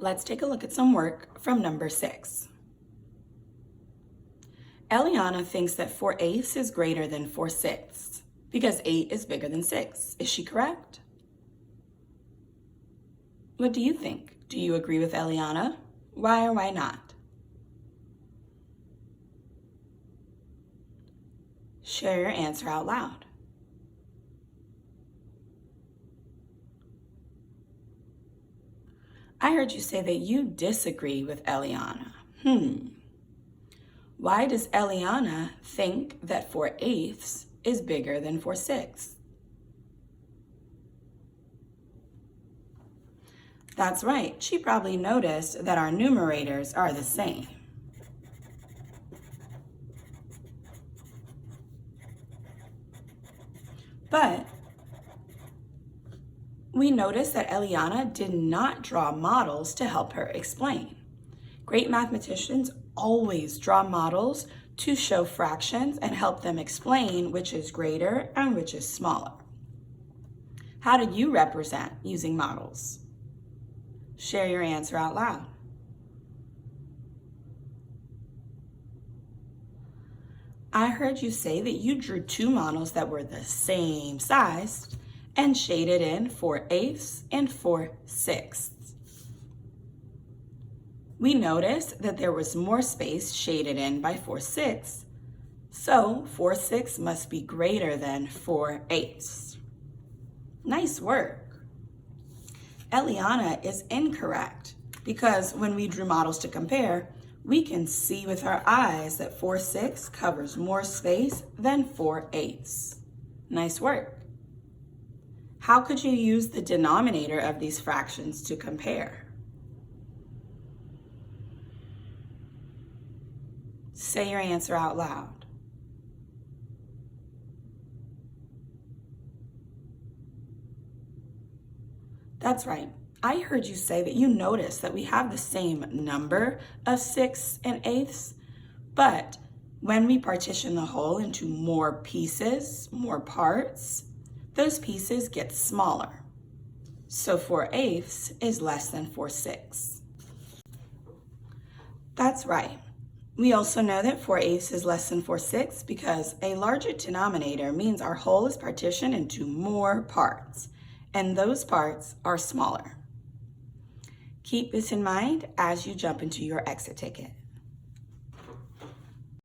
let's take a look at some work from number 6. Eliana thinks that 4/8 is greater than 4/6 because 8 is bigger than 6. Is she correct? What do you think? Do you agree with Eliana? Why or why not? Share your answer out loud. I heard you say that you disagree with Eliana. Why does Eliana think that 4/8 is bigger than 4/6? That's right. She probably noticed that our numerators are the same. But we noticed that Eliana did not draw models to help her explain. Great mathematicians always draw models to show fractions and help them explain which is greater and which is smaller. How did you represent using models? Share your answer out loud. I heard you say that you drew 2 models that were the same size and shaded in 4/8 and 4/6. We noticed that there was more space shaded in by 4/6, so 4/6 must be greater than 4/8. Nice work. Eliana is incorrect because when we drew models to compare, we can see with our eyes that 4/6 covers more space than 4/8. Nice work. How could you use the denominator of these fractions to compare? Say your answer out loud. That's right. I heard you say that you noticed that we have the same number of 6 and 8ths, but when we partition the whole into more pieces, more parts, those pieces get smaller. So 4/8 is less than 4/6. That's right. We also know that 4/8 is less than 4/6 because a larger denominator means our whole is partitioned into more parts, and those parts are smaller. Keep this in mind as you jump into your exit ticket.